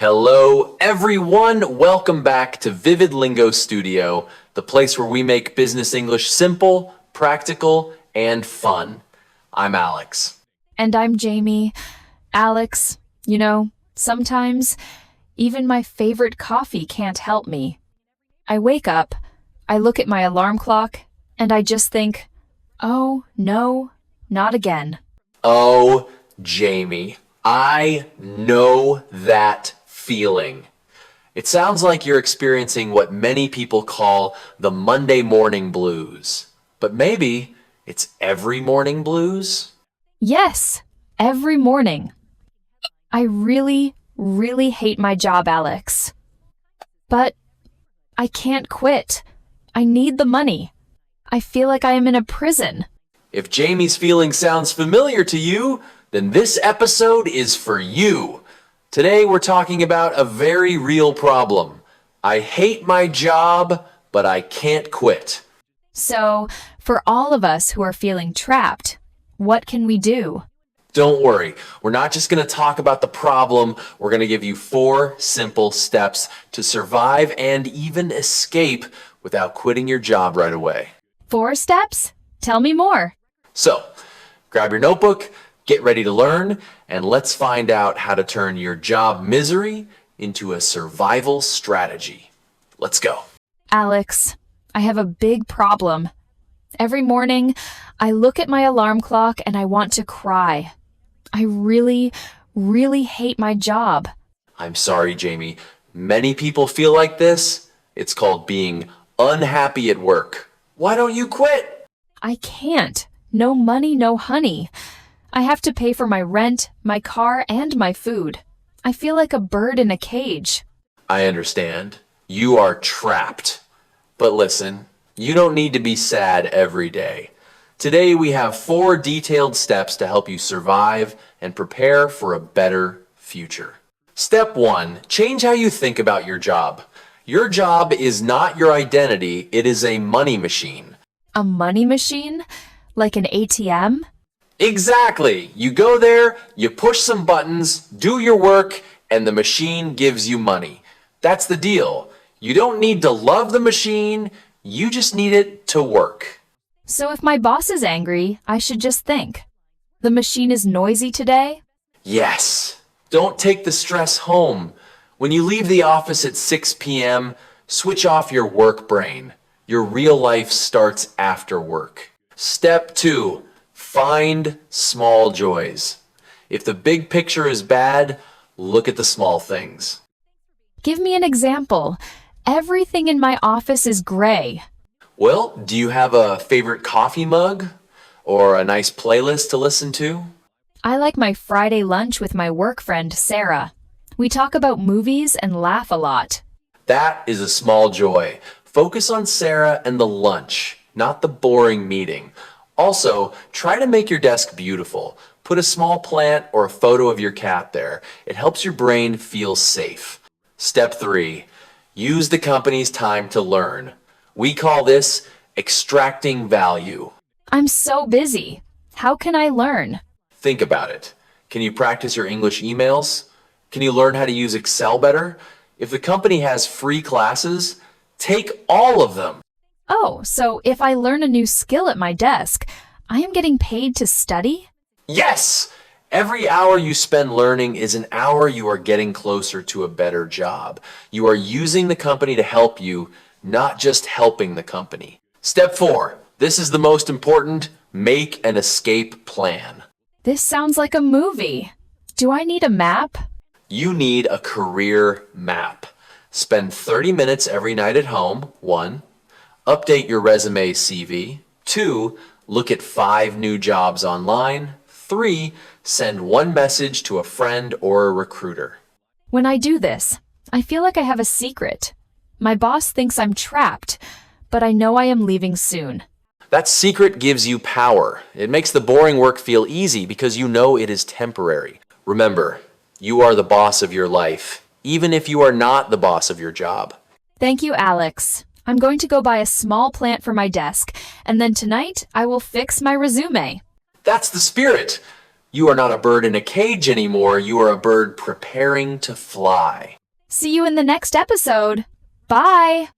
Hello, everyone. Welcome back to VividLingo Studio, the place where we make business English simple, practical, and fun. I'm Alex. And I'm Jamy. Alex, sometimes even my favorite coffee can't help me. I wake up, I look at my alarm clock, and I just think, oh, no, not again. Oh, Jamy, I know that feeling. It sounds like you're experiencing what many people call the Monday morning blues. But maybe it's every morning blues? Yes, every morning. I really, really hate my job, Alex. But I can't quit. I need the money. I feel like I am in a prison. If Jamie's feeling sounds familiar to you, then this episode is for you. Today we're talking about a very real problem. I hate my job, but I can't quit. So, for all of us who are feeling trapped, what can we do? Don't worry, we're not just going to talk about the problem, we're going to give you 4 simple steps to survive and even escape without quitting your job right away. 4 steps? Tell me more. So, grab your notebook, get ready to learn, and let's find out how to turn your job misery into a survival strategy. Let's go. Alex, I have a big problem. Every morning, I look at my alarm clock and I want to cry. I really, really hate my job. I'm sorry, Jamie. Many people feel like this. It's called being unhappy at work. Why don't you quit? I can't. No money, no honey. I have to pay for my rent, my car, and my food. I feel like a bird in a cage. I understand. You are trapped. But listen, you don't need to be sad every day. Today we have 4 detailed steps to help you survive and prepare for a better future. Step 1, change how you think about your job. Your job is not your identity, it is a money machine. A money machine? Like an ATM? Exactly. You go there, you push some buttons, do your work, and the machine gives you money. That's the deal. You don't need to love the machine, you just need it to work. So if my boss is angry, I should just think, the machine is noisy today? Yes. Don't take the stress home. When you leave the office at 6 p.m., switch off your work brain. Your real life starts after work. Step 2. Find small joys. If the big picture is bad, look at the small things. Give me an example. Everything in my office is gray. Well, do you have a favorite coffee mug or a nice playlist to listen to? I like my Friday lunch with my work friend, Sarah. We talk about movies and laugh a lot. That is a small joy. Focus on Sarah and the lunch, not the boring meeting. Also, try to make your desk beautiful. Put a small plant or a photo of your cat there. It helps your brain feel safe. Step 3. Use the company's time to learn. We call this extracting value. I'm so busy. How can I learn? Think about it. Can you practice your English emails? Can you learn how to use Excel better? If the company has free classes, take all of them. Oh, so if I learn a new skill at my desk, I am getting paid to study? Yes! Every hour you spend learning is an hour you are getting closer to a better job. You are using the company to help you, not just helping the company. Step 4. This is the most important. Make an escape plan. This sounds like a movie. Do I need a map? You need a career map. Spend 30 minutes every night at home, 1. Update your resume CV. 2. Look at 5 new jobs online. 3. Send 1 message to a friend or a recruiter. When I do this, I feel like I have a secret. My boss thinks I'm trapped, but I know I am leaving soon. That secret gives you power. It makes the boring work feel easy because you know it is temporary. Remember, you are the boss of your life, even if you are not the boss of your job. Thank you, Alex. I'm going to go buy a small plant for my desk, and then tonight I will fix my resume. That's the spirit. You are not a bird in a cage anymore. You are a bird preparing to fly. See you in the next episode. Bye!